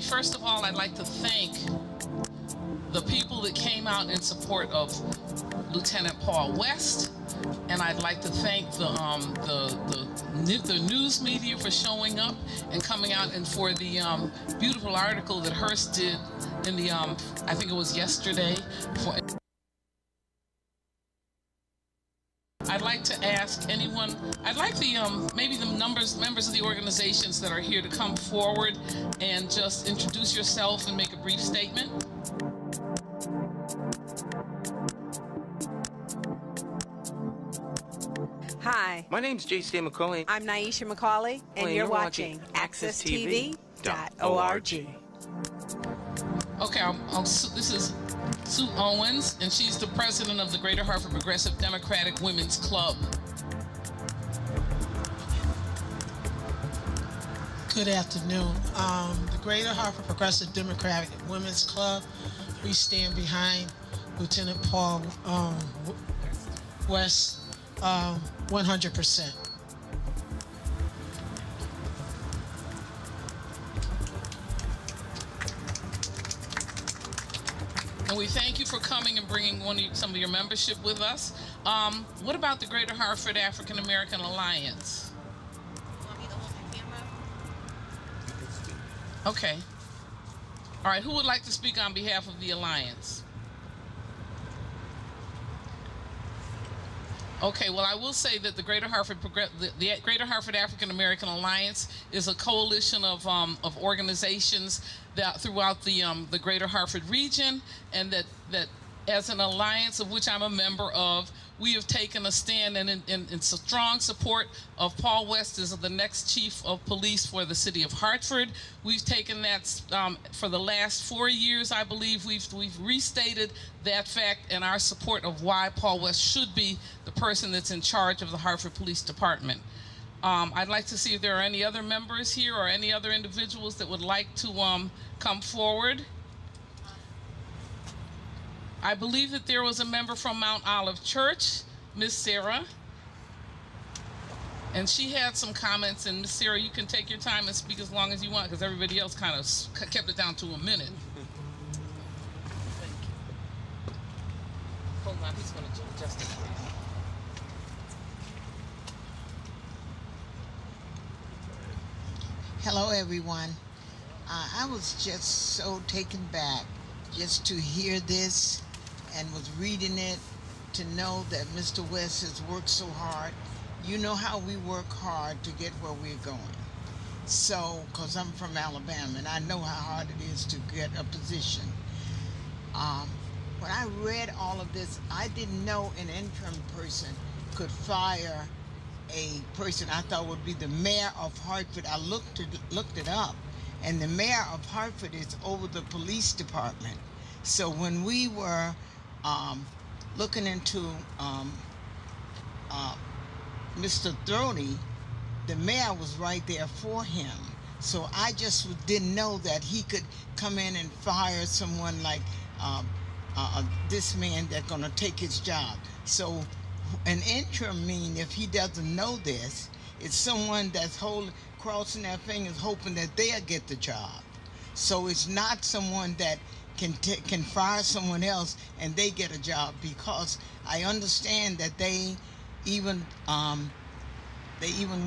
first of all, I'd like to thank the people that came out in support of Lieutenant Paul West, and I'd like to thank the news media for showing up and coming out, and for the beautiful article that Hearst did in the I think it was yesterday. I'd like to ask anyone, I'd like the maybe the members of the organizations that are here to come forward and just introduce yourself and make a brief statement. Hi. My name's J.C. McCauley. I'm Naisha McCauley, and you're watching AccessTV.org. Okay, this is Sue Owens, and she's the president of the Greater Hartford Progressive Democratic Women's Club. Good afternoon. The Greater Hartford Progressive Democratic Women's Club, we stand behind Lieutenant Paul West 100%. And we thank you for coming and bringing some of your membership with us. What about the Greater Hartford African American Alliance? Want me to hold the camera? Okay. All right, who would like to speak on behalf of the Alliance? Okay, well, I will say that the Greater Hartford African American Alliance is a coalition of organizations that throughout the Greater Hartford region, and that as an alliance of which I'm a member of, we have taken a stand in strong support of Paul West as the next chief of police for the city of Hartford. We've taken that for the last 4 years, I believe. We've restated that fact and our support of why Paul West should be the person that's in charge of the Hartford Police Department. I'd like to see if there are any other members here or any other individuals that would like to come forward. I believe that there was a member from Mount Olive Church, Miss Sarah, and she had some comments. And Miss Sarah, you can take your time and speak as long as you want, because everybody else kind of kept it down to a minute. Thank you. Hold on, he's going to adjust it. Hello, everyone. I was just so taken back just to hear this, and was reading it to know that Mr. West has worked so hard. You know how we work hard to get where we're going. So, because I'm from Alabama, and I know how hard it is to get a position. When I read all of this, I didn't know an interim person could fire a person I thought would be the mayor of Hartford. I looked it up, and the mayor of Hartford is over the police department. So when we were looking into Mr. Throney, the mayor was right there for him. So I just didn't know that he could come in and fire someone like this man that's going to take his job. So an interim mean, if he doesn't know this, it's someone that's crossing their fingers hoping that they'll get the job. So it's not someone that can fire someone else and they get a job, because I understand that they even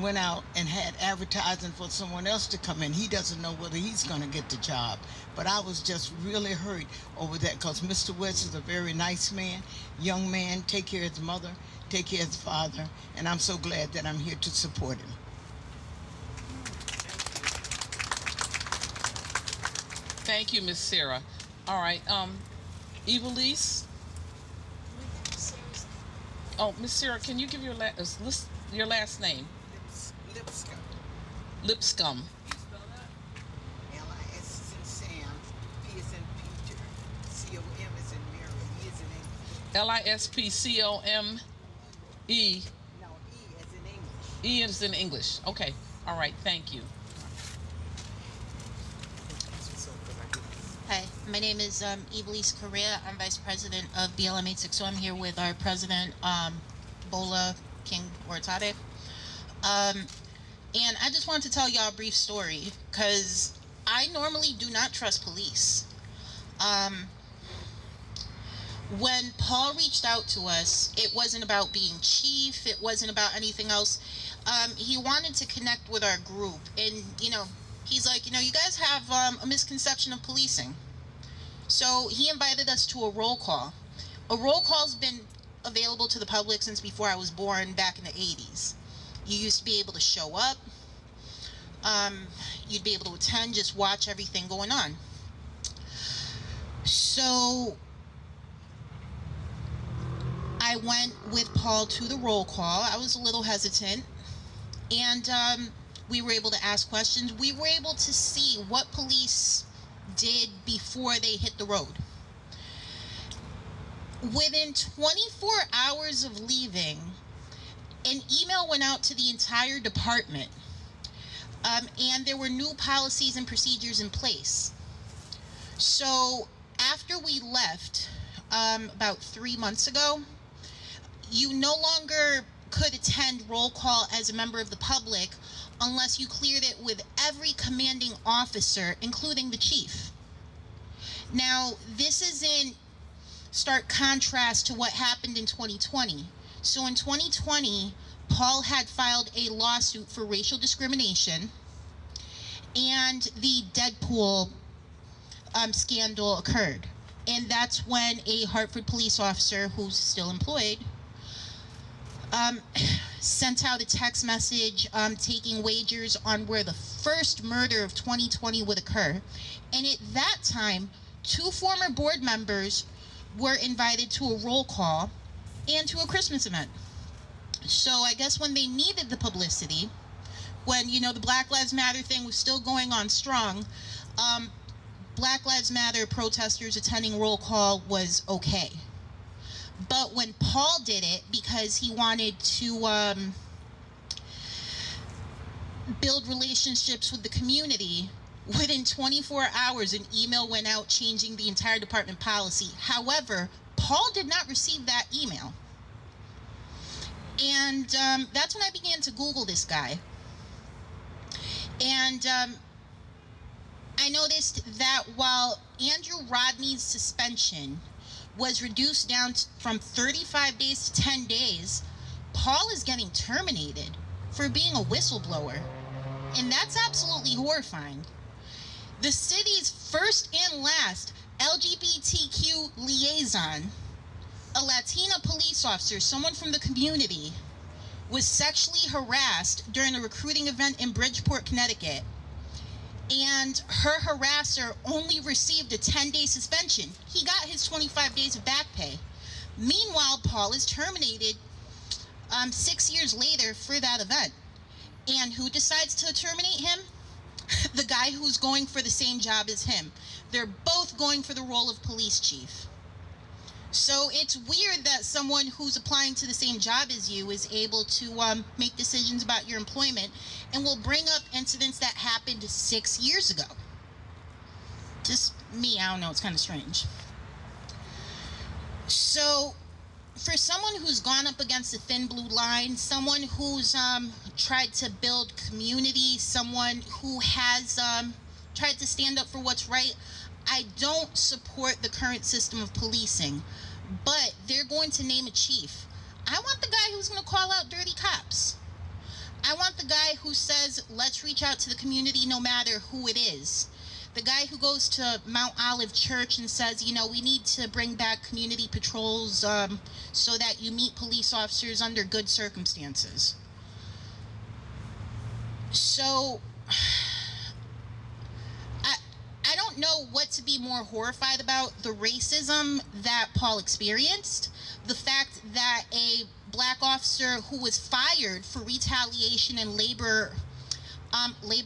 went out and had advertising for someone else to come in. He doesn't know whether he's going to get the job. But I was just really hurt over that, because Mr. West is a very nice man, young man, take care of his mother, take care of his father, and I'm so glad that I'm here to support him. Thank you, Miss Sarah. All right, Evilise. Oh, Miss Sarah, can you give your last name? Lipscomb. Lipscomb. You spell that? L-I-S is in Sam, P is in Peter, C-O-M is in Mary, E is in English. L-I-S-P-C-O-M-E. No, E is in English. E is in English. Okay. All right. Thank you. Hi, my name is Evilise Correa. I'm Vice President of BLM 860. I'm here with our President, Bola King Ortade. And I just wanted to tell y'all a brief story, because I normally do not trust police. When Paul reached out to us, it wasn't about being chief. It wasn't about anything else. He wanted to connect with our group. And, he's like, you guys have a misconception of policing. So he invited us to a roll call. A roll call's been available to the public since before I was born, back in the 80s. You used to be able to show up. You'd be able to attend, just watch everything going on. So I went with Paul to the roll call. I was a little hesitant, and we were able to ask questions. We were able to see what police did before they hit the road. Within 24 hours of leaving, an email went out to the entire department, and there were new policies and procedures in place. So after we left, about 3 months ago, you no longer could attend roll call as a member of the public unless you cleared it with every commanding officer, including the chief. Now, this is in stark contrast to what happened in 2020. So in 2020, Paul had filed a lawsuit for racial discrimination, and the Deadpool scandal occurred. And that's when a Hartford police officer, who's still employed, sent out a text message taking wagers on where the first murder of 2020 would occur. And at that time, 2 former board members were invited to a roll call and to a Christmas event. So I guess when they needed the publicity, when, the Black Lives Matter thing was still going on strong, Black Lives Matter protesters attending roll call was okay. But when Paul did it, because he wanted to build relationships with the community, within 24 hours, an email went out changing the entire department policy. However, Paul did not receive that email. And that's when I began to Google this guy. And I noticed that while Andrew Rodney's suspension was reduced down from 35 days to 10 days, Paul is getting terminated for being a whistleblower. And that's absolutely horrifying. The city's first and last LGBTQ liaison, a Latina police officer, someone from the community, was sexually harassed during a recruiting event in Bridgeport, Connecticut. And her harasser only received a 10-day suspension. He got his 25 days of back pay. Meanwhile, Paul is terminated 6 years later for that event. And who decides to terminate him? The guy who's going for the same job as him. They're both going for the role of police chief. So it's weird that someone who's applying to the same job as you is able to make decisions about your employment and will bring up incidents that happened 6 years ago. Just me, I don't know, it's kind of strange. So for someone who's gone up against a thin blue line, someone who's tried to build community, someone who has tried to stand up for what's right, I don't support the current system of policing, but they're going to name a chief. I want the guy who's going to call out dirty cops. I want the guy who says, let's reach out to the community no matter who it is. The guy who goes to Mount Olive Church and says, we need to bring back community patrols so that you meet police officers under good circumstances. So I don't know what to be more horrified about: the racism that Paul experienced, the fact that a black officer who was fired for retaliation and labor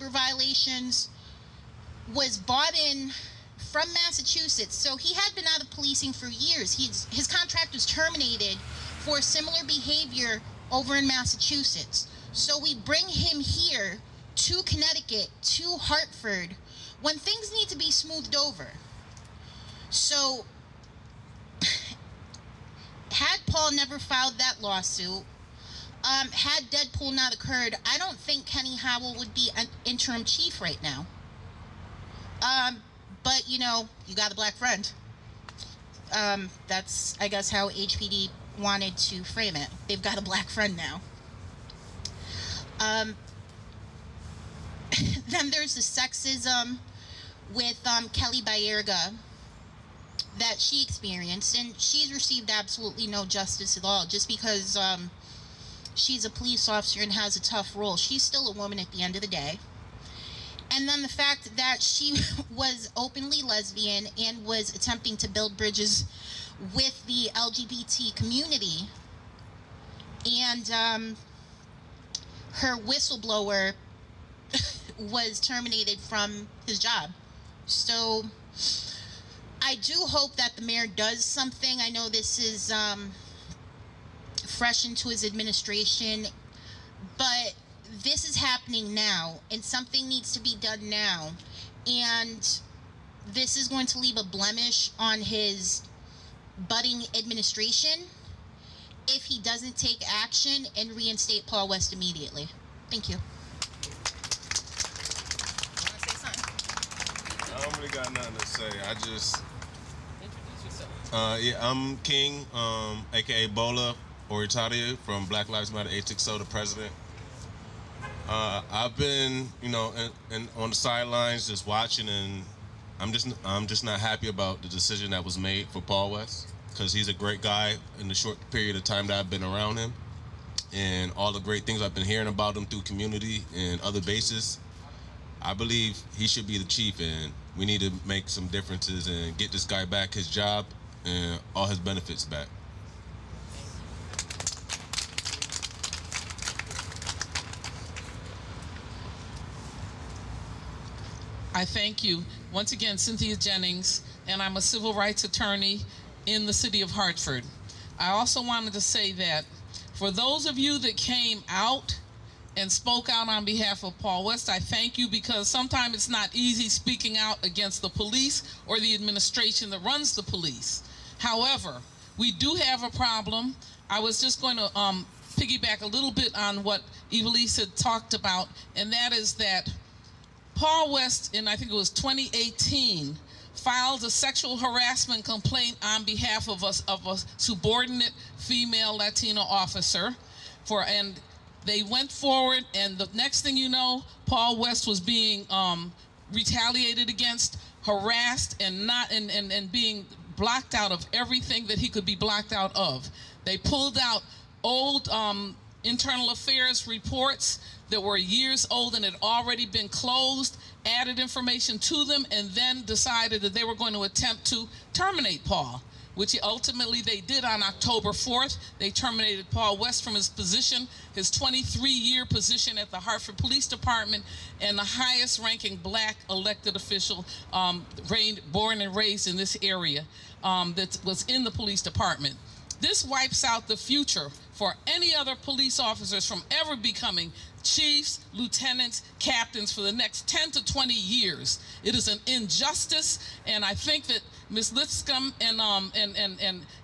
violations was brought in from Massachusetts. So he had been out of policing for years. His contract was terminated for similar behavior over in Massachusetts. So we bring him here to Connecticut, to Hartford, when things need to be smoothed over. So had Paul never filed that lawsuit, had Deadpool not occurred, I don't think Kenny Howell would be an interim chief right now. But you know, you got a black friend. That's, I guess, how HPD wanted to frame it. They've got a black friend now. Then there's the sexism with Kelly Bayerga that she experienced, and she's received absolutely no justice at all. Just because she's a police officer and has a tough role, she's still a woman at the end of the day. And then the fact that she was openly lesbian and was attempting to build bridges with the LGBT community, and her whistleblower was terminated from his job. So I do hope that the mayor does something. I know this is fresh into his administration, but this is happening now, and something needs to be done now. And this is going to leave a blemish on his budding administration if he doesn't take action and reinstate Paul West immediately. Thank you. I don't really got nothing to say. I just Introduce yourself. yeah, I'm King, aka Bola Oritaria from Black Lives Matter 860, the president. I've been, you know, and on the sidelines just watching, and I'm just not happy about the decision that was made for Paul West, because he's a great guy in the short period of time that I've been around him, and all the great things I've been hearing about him through community and other bases. I believe he should be the chief, and we need to make some differences and get this guy back his job and all his benefits back. I thank you. Once again, Cynthia Jennings, and I'm a civil rights attorney in the city of Hartford. I also wanted to say that for those of you that came out and spoke out on behalf of Paul West, I thank you, because sometimes it's not easy speaking out against the police or the administration that runs the police. However, we do have a problem. I was just going to piggyback a little bit on what Evelise had talked about, and that is that Paul West, in I think it was 2018, filed a sexual harassment complaint on behalf of a subordinate female Latino officer, and they went forward, and the next thing you know, Paul West was being retaliated against, harassed, and being blocked out of everything that he could be blocked out of. They pulled out old internal affairs reports that were years old and had already been closed, added information to them, and then decided that they were going to attempt to terminate Paul, which ultimately they did on October 4th. They terminated Paul West from his position, his 23-year position at the Hartford Police Department, and the highest ranking black elected official born and raised in this area that was in the police department. This wipes out the future for any other police officers from ever becoming chiefs, lieutenants, captains for the next 10 to 20 years. It is an injustice, and I think that Ms. Lipscomb and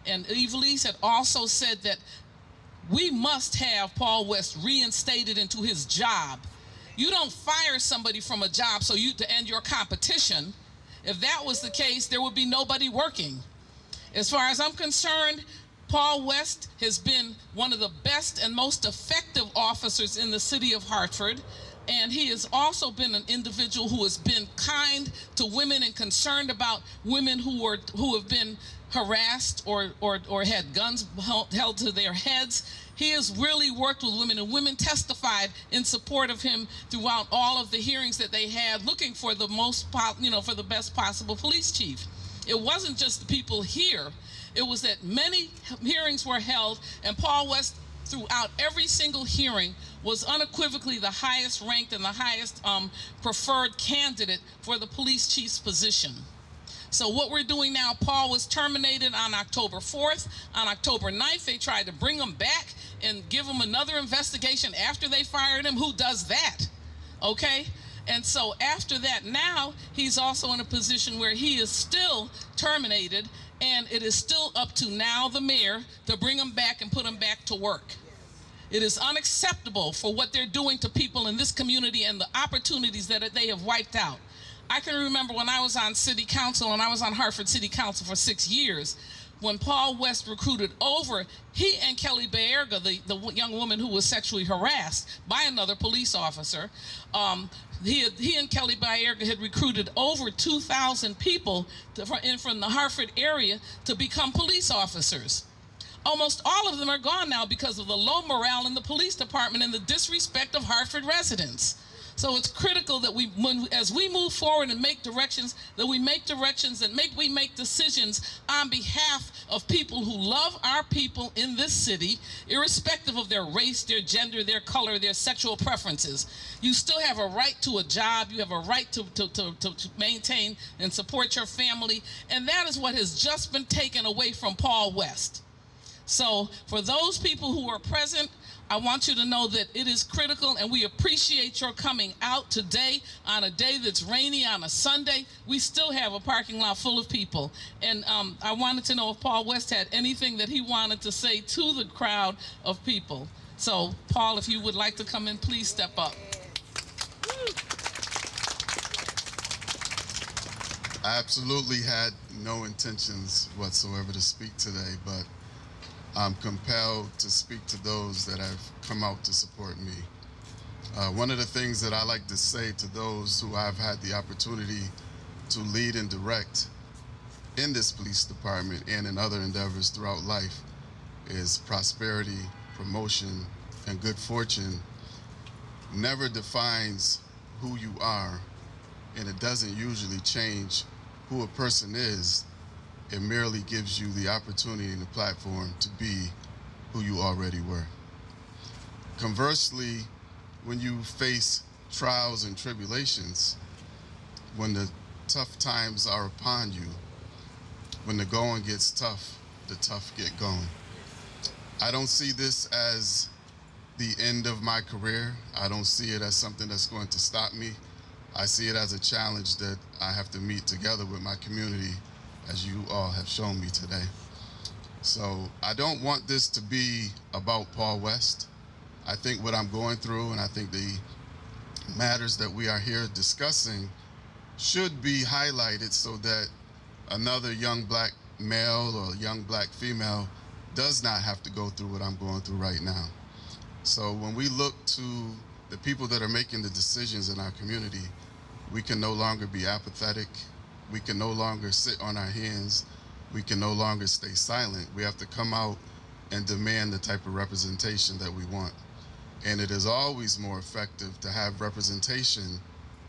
Evelise had also said that we must have Paul West reinstated into his job. You don't fire somebody from a job so to end your competition. If that was the case, there would be nobody working. As far as I'm concerned, Paul West has been one of the best and most effective officers in the city of Hartford, and he has also been an individual who has been kind to women and concerned about women who have been harassed or had guns held to their heads. He has really worked with women, and women testified in support of him throughout all of the hearings that they had, looking for the for the best possible police chief. It wasn't just the people here. It was that many hearings were held, and Paul West, throughout every single hearing, was unequivocally the highest ranked and the highest preferred candidate for the police chief's position. So what we're doing now, Paul was terminated on October 4th. On October 9th, they tried to bring him back and give him another investigation after they fired him. Who does that? Okay? And so after that, now he's also in a position where he is still terminated, and it is still up to now the mayor to bring him back and put him back to work. It is unacceptable for what they're doing to people in this community and the opportunities that they have wiped out. I can remember when I was on city council, and I was on Hartford City Council for 6 years, when Paul West recruited over, he and Kelly Baerga, the young woman who was sexually harassed by another police officer, he and Kelly Baerga had recruited over 2,000 people from the Hartford area to become police officers. Almost all of them are gone now because of the low morale in the police department and the disrespect of Hartford residents. So it's critical that as we move forward and make directions, that we make decisions on behalf of people who love our people in this city, irrespective of their race, their gender, their color, their sexual preferences. You still have a right to a job. You have a right to maintain and support your family. And that is what has just been taken away from Paul West. So for those people who are present, I want you to know that it is critical, and we appreciate your coming out today on a day that's rainy, on a Sunday. We still have a parking lot full of people. And I wanted to know if Paul West had anything that he wanted to say to the crowd of people. So, Paul, if you would like to come in, please step up. I absolutely had no intentions whatsoever to speak today, but I'm compelled to speak to those that have come out to support me. One of the things that I like to say to those who I've had the opportunity to lead and direct in this police department and in other endeavors throughout life is prosperity, promotion, and good fortune never defines who you are, and it doesn't usually change who a person is. It merely gives you the opportunity and the platform to be who you already were. Conversely, when you face trials and tribulations, when the tough times are upon you, when the going gets tough, the tough get going. I don't see this as the end of my career. I don't see it as something that's going to stop me. I see it as a challenge that I have to meet together with my community, as you all have shown me today. So I don't want this to be about Paul West. I think what I'm going through, and I think the matters that we are here discussing should be highlighted so that another young black male or young black female does not have to go through what I'm going through right now. So when we look to the people that are making the decisions in our community, we can no longer be apathetic. We can no longer sit on our hands. We can no longer stay silent. We have to come out and demand the type of representation that we want. And it is always more effective to have representation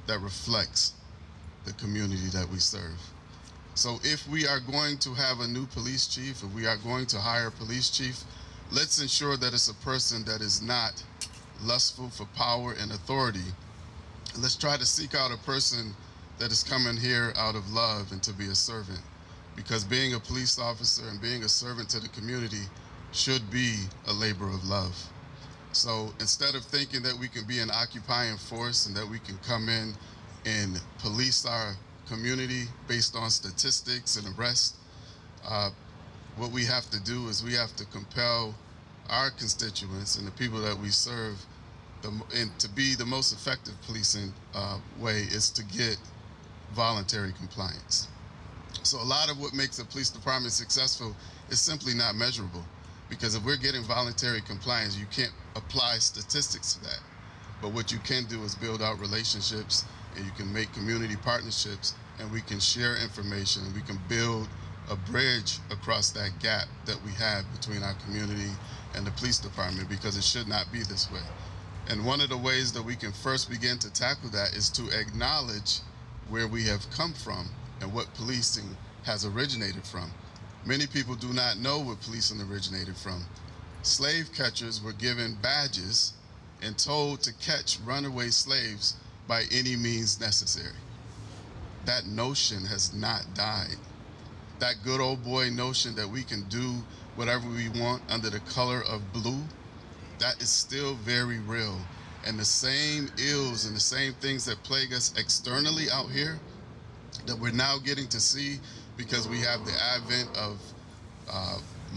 that reflects the community that we serve. So if we are going to have a new police chief, if we are going to hire a police chief, let's ensure that it's a person that is not lustful for power and authority. Let's try to seek out a person that is coming here out of love and to be a servant, because being a police officer and being a servant to the community should be a labor of love. So instead of thinking that we can be an occupying force and that we can come in and police our community based on statistics and arrests, what we have to do is we have to compel our constituents and the people that we serve, and to be the most effective policing way is to get voluntary compliance. So a lot of what makes a police department successful is simply not measurable, because if we're getting voluntary compliance, you can't apply statistics to that. But what you can do is build out relationships, and you can make community partnerships, and we can share information, and we can build a bridge across that gap that we have between our community and the police department, because it should not be this way. And one of the ways that we can first begin to tackle that is to acknowledge where we have come from and what policing has originated from. Many people do not know where policing originated from. Slave catchers were given badges and told to catch runaway slaves by any means necessary. That notion has not died. That good old boy notion that we can do whatever we want under the color of blue, that is still very real. And the same ills and the same things that plague us externally out here that we're now getting to see because we have the advent of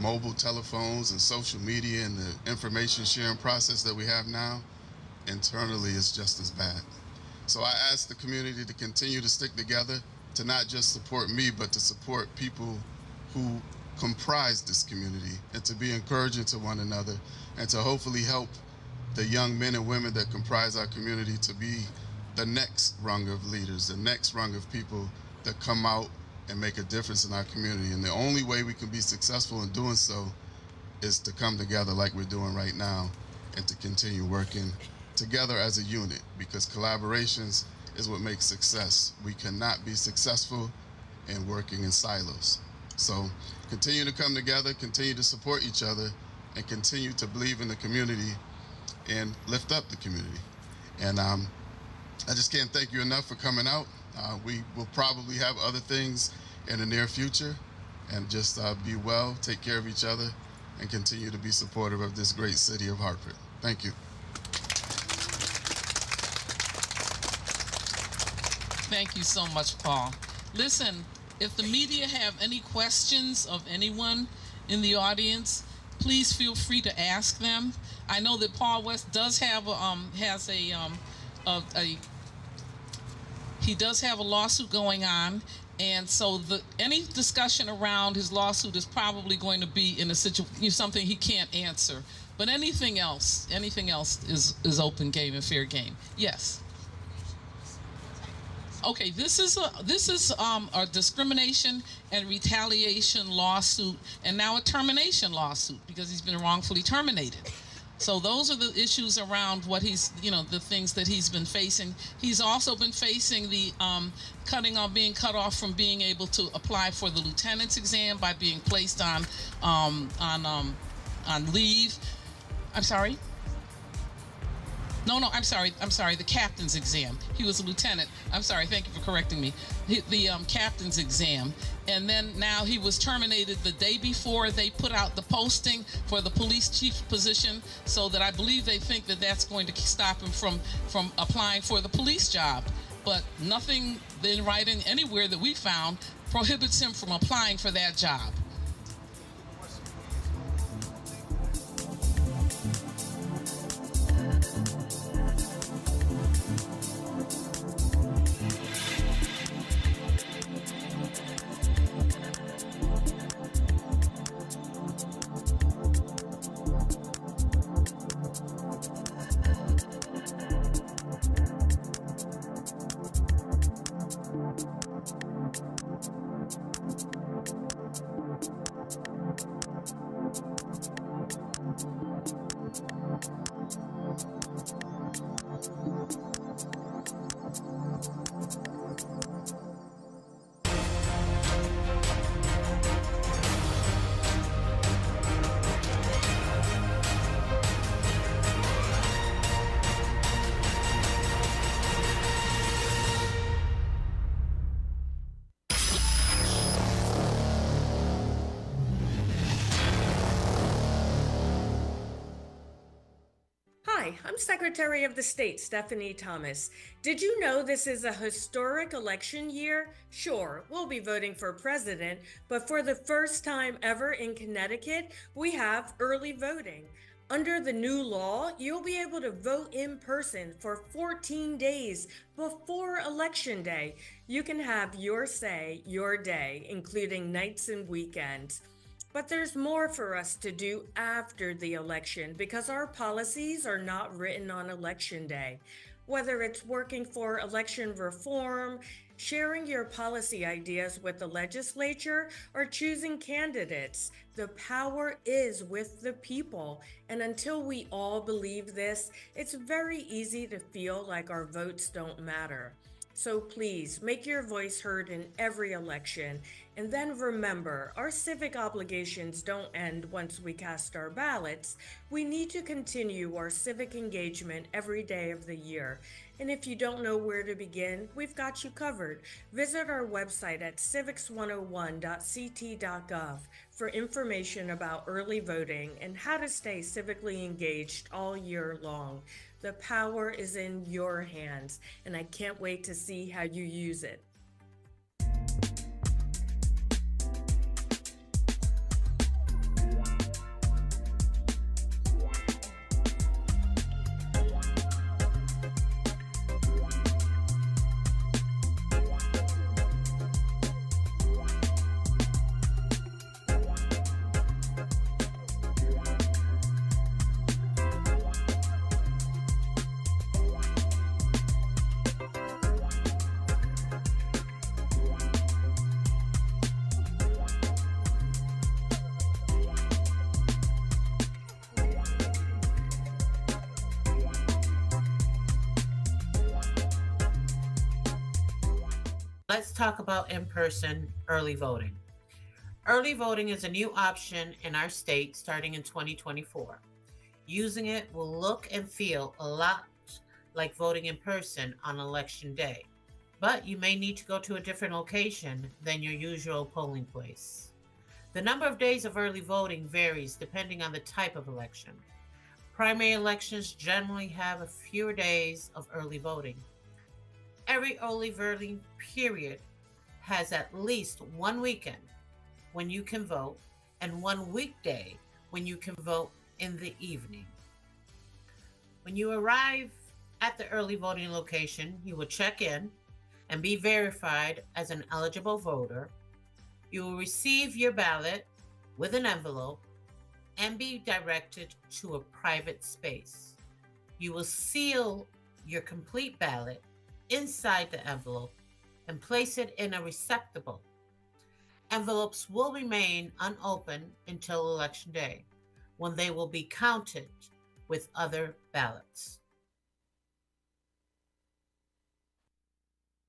mobile telephones and social media and the information sharing process that we have now, internally is just as bad. So I ask the community to continue to stick together, to not just support me, but to support people who comprise this community, and to be encouraging to one another, and to hopefully help the young men and women that comprise our community to be the next rung of leaders, the next rung of people that come out and make a difference in our community. And the only way we can be successful in doing so is to come together like we're doing right now, and to continue working together as a unit, because collaborations is what makes success. We cannot be successful in working in silos. So continue to come together, continue to support each other, and continue to believe in the community and lift up the community. And I just can't thank you enough for coming out. We will probably have other things in the near future, and just be well, take care of each other, and continue to be supportive of this great city of Hartford. Thank you. Thank you so much, Paul. Listen, if the media have any questions of anyone in the audience, please feel free to ask them. I know that Paul West does have he does have a lawsuit going on, and so any discussion around his lawsuit is probably going to be in a situation, something he can't answer. But anything else is open game and fair game. Yes. Okay, this is a discrimination and retaliation lawsuit, and now a termination lawsuit because he's been wrongfully terminated. So those are the issues around what he's, the things that he's been facing. He's also been facing the being cut off from being able to apply for the lieutenant's exam by being placed on leave. I'm sorry. No, I'm sorry, the captain's exam. He was a lieutenant. I'm sorry, thank you for correcting me. The captain's exam. And then now he was terminated the day before they put out the posting for the police chief position, so that I believe they think that that's going to stop him from applying for the police job. But nothing in writing anywhere that we found prohibits him from applying for that job. Hi, I'm Secretary of the State, Stephanie Thomas. Did you know this is a historic election year? Sure, we'll be voting for president, but for the first time ever in Connecticut, we have early voting. Under the new law, you'll be able to vote in person for 14 days before Election Day. You can have your say, your day, including nights and weekends. But there's more for us to do after the election because our policies are not written on Election Day. Whether it's working for election reform, sharing your policy ideas with the legislature, or choosing candidates, the power is with the people. And until we all believe this, it's very easy to feel like our votes don't matter. So please make your voice heard in every election. And then remember, our civic obligations don't end once we cast our ballots. We need to continue our civic engagement every day of the year. And if you don't know where to begin, we've got you covered. Visit our website at civics101.ct.gov for information about early voting and how to stay civically engaged all year long. The power is in your hands, and I can't wait to see how you use it. Let's talk about in-person early voting. Early voting is a new option in our state starting in 2024. Using it will look and feel a lot like voting in person on election day, but you may need to go to a different location than your usual polling place. The number of days of early voting varies depending on the type of election. Primary elections generally have fewer days of early voting. Every early voting period has at least one weekend when you can vote and one weekday when you can vote in the evening. When you arrive at the early voting location, you will check in and be verified as an eligible voter. You will receive your ballot with an envelope and be directed to a private space. You will seal your complete ballot inside the envelope and place it in a receptacle. Envelopes will remain unopened until Election Day, when they will be counted with other ballots.